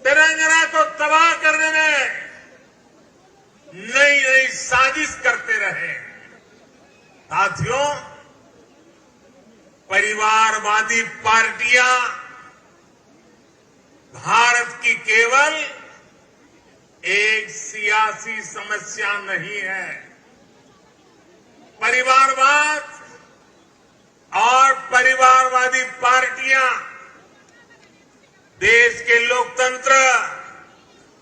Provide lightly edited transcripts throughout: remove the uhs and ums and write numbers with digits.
तेलंगाना को तबाह करने में नई नई साजिश करते रहे। साथियों, परिवारवादी पार्टियां भारत की केवल एक सियासी समस्या नहीं है। परिवारवाद और परिवारवादी पार्टियां देश के लोकतंत्र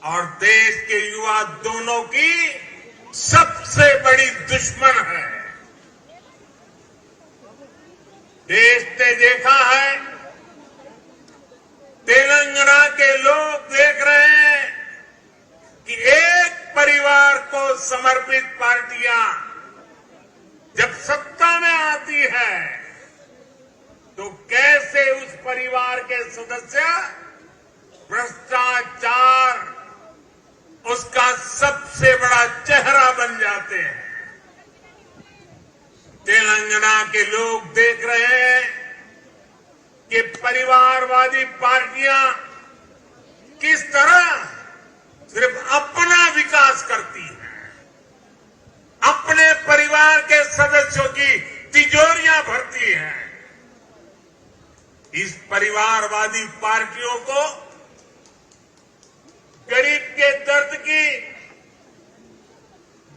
और देश के युवा दोनों की सबसे बड़ी दुश्मन है। देश ने देखा है, तेलंगाना के लोग देख रहे हैं कि एक परिवार को समर्पित पार्टियां जब सत्ता में आती है तो कैसे उस परिवार के सदस्य भ्रष्टाचार उसका सबसे बड़ा चेहरा बन जाते हैं। तेलंगाना के लोग देख रहे हैं कि परिवारवादी पार्टियां किस तरह सिर्फ अपना विकास करती हैं, अपने परिवार के सदस्यों की तिजोरियां भरती हैं। इस परिवारवादी पार्टियों को गरीब के दर्द की,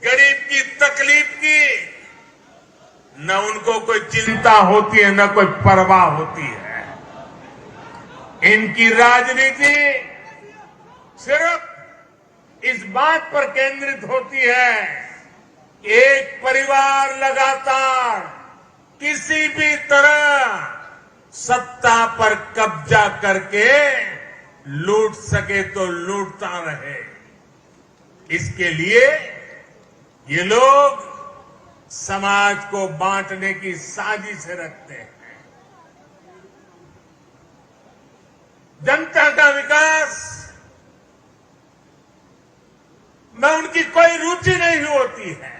गरीब की तकलीफ की न उनको कोई चिंता होती है, न कोई परवाह होती है। इनकी राजनीति सिर्फ इस बात पर केंद्रित होती है कि एक परिवार लगातार किसी भी तरह सत्ता पर कब्जा करके लूट सके तो लूटता रहे। इसके लिए ये लोग समाज को बांटने की साजिश रखते हैं। जनता का विकास में उनकी कोई रुचि नहीं होती है।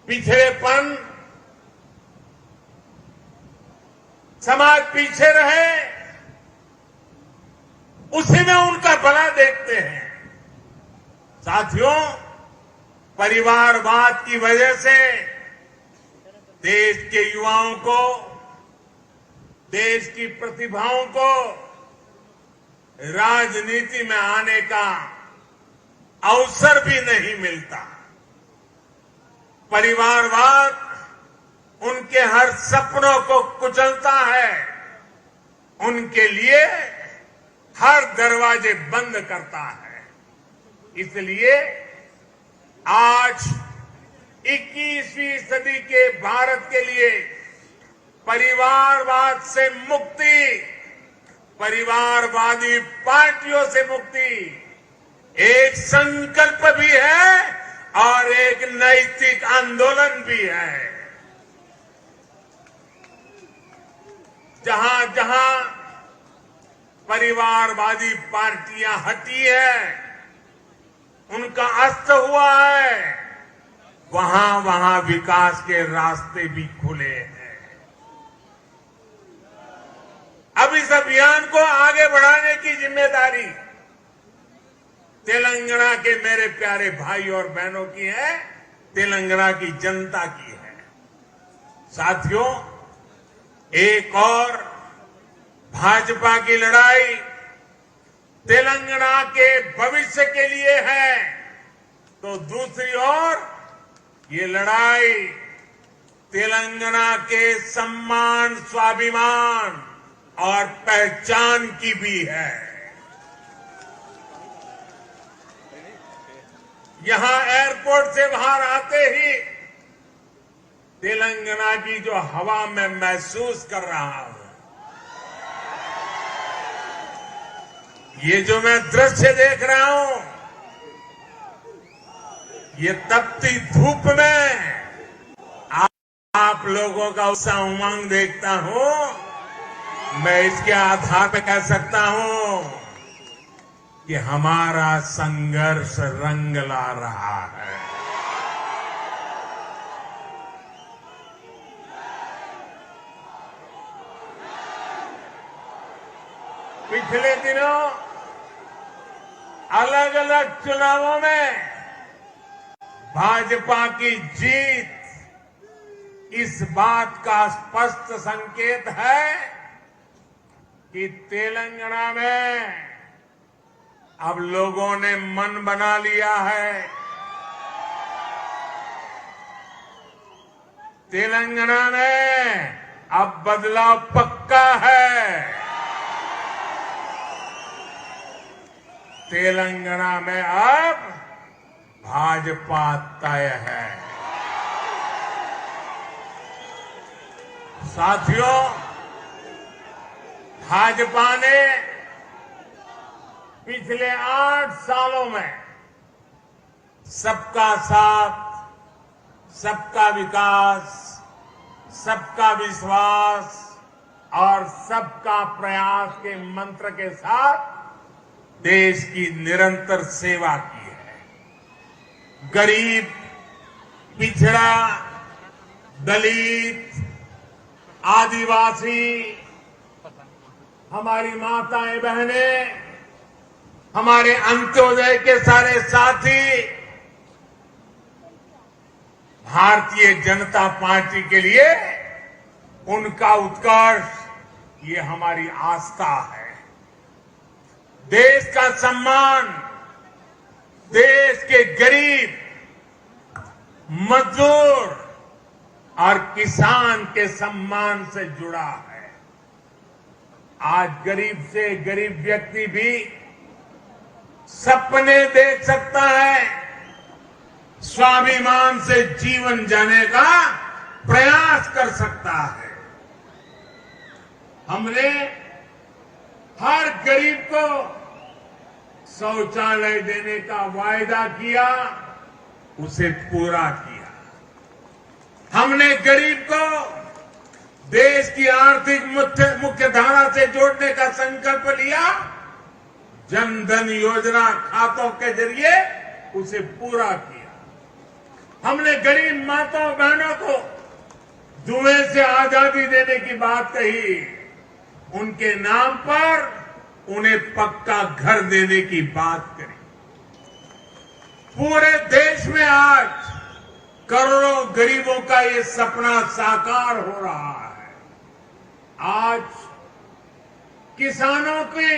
पिछड़ेपन, समाज पीछे रहे, उसी में उनका भला देखते हैं। साथियों, परिवारवाद की वजह से देश के युवाओं को, देश की प्रतिभाओं को राजनीति में आने का अवसर भी नहीं मिलता। परिवारवाद उनके हर सपनों को कुचलता है, उनके लिए हर दरवाजे बंद करता है। इसलिए आज 21वीं सदी के भारत के लिए परिवारवाद से मुक्ति, परिवारवादी पार्टियों से मुक्ति एक संकल्प भी है और एक नैतिक आंदोलन भी है। जहां जहां परिवारवादी पार्टियां हटी है, उनका अस्त हुआ है, वहां वहां विकास के रास्ते भी खुले हैं। अब इस अभियान को आगे बढ़ाने की जिम्मेदारी तेलंगाना के मेरे प्यारे भाई और बहनों की है, तेलंगाना की जनता की है। साथियों, एक और भाजपा की लड़ाई तेलंगाना के भविष्य के लिए है, तो दूसरी ओर ये लड़ाई तेलंगाना के सम्मान, स्वाभिमान और पहचान की भी है। यहां एयरपोर्ट से बाहर आते ही तेलंगाना की जो हवा मैं महसूस कर रहा हूं, ये जो मैं दृश्य देख रहा हूं, ये तपती धूप में आप लोगों का उत्साह उमंग देखता हूं। मैं इसके आधार पर कह सकता हूं कि हमारा संघर्ष रंग ला रहा है। पिछले दिनों अलग अलग चुनावों में भाजपा की जीत इस बात का स्पष्ट संकेत है कि तेलंगाना में अब लोगों ने मन बना लिया है। तेलंगाना में अब बदलाव पक्का है। तेलंगाना में अब भाजपा तय है। साथियों, भाजपा ने पिछले 8 सालों में सबका साथ, सबका विकास, सबका विश्वास और सबका प्रयास के मंत्र के साथ देश की निरंतर सेवा की है। गरीब, पिछड़ा, दलित, आदिवासी, हमारी माताएं बहनें, हमारे अंत्योदय के सारे साथी, भारतीय जनता पार्टी के लिए उनका उत्कर्ष ये हमारी आस्था है। देश का सम्मान देश के गरीब, मजदूर और किसान के सम्मान से जुड़ा है। आज गरीब से गरीब व्यक्ति भी सपने देख सकता है, स्वाभिमान से जीवन जीने का प्रयास कर सकता है। हमने हर गरीब को शौचालय देने का वायदा किया, उसे पूरा किया। हमने गरीब को देश की आर्थिक मुख्य धारा से जोड़ने का संकल्प लिया, जन धन योजना खातों के जरिए उसे पूरा किया। हमने गरीब माताओं बहनों को जुए से आजादी देने की बात कही, उनके नाम पर उन्हें पक्का घर देने की बात करी। पूरे देश में आज करोड़ों गरीबों का ये सपना साकार हो रहा है। आज किसानों के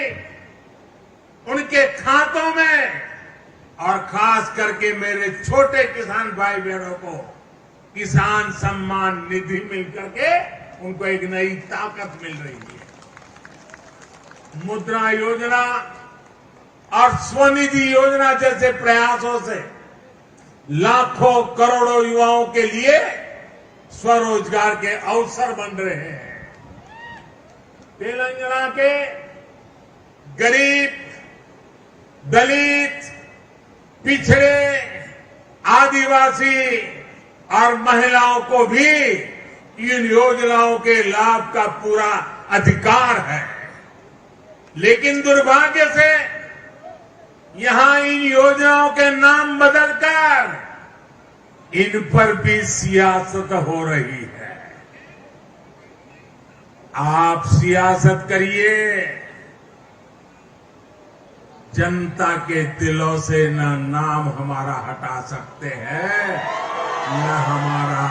उनके खातों में और खास करके मेरे छोटे किसान भाई बहनों को किसान सम्मान निधि मिल करके उनको एक नई ताकत मिल रही है। मुद्रा योजना और स्वनिधि योजना जैसे प्रयासों से लाखों करोड़ों युवाओं के लिए स्वरोजगार के अवसर बन रहे हैं। तेलंगाना के गरीब, दलित, पिछड़े, आदिवासी और महिलाओं को भी इन योजनाओं के लाभ का पूरा अधिकार है। लेकिन दुर्भाग्य से यहां इन योजनाओं के नाम बदलकर इन पर भी सियासत हो रही है। आप सियासत करिए, जनता के दिलों से न नाम हमारा हटा सकते हैं, न हमारा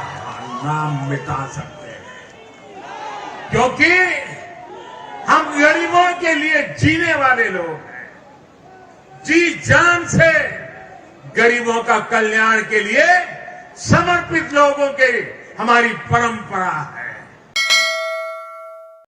नाम मिटा सकते हैं, क्योंकि हम गरीबों के लिए जीने वाले लोग हैं। जी जान से गरीबों का कल्याण के लिए समर्पित लोगों की हमारी परंपरा है।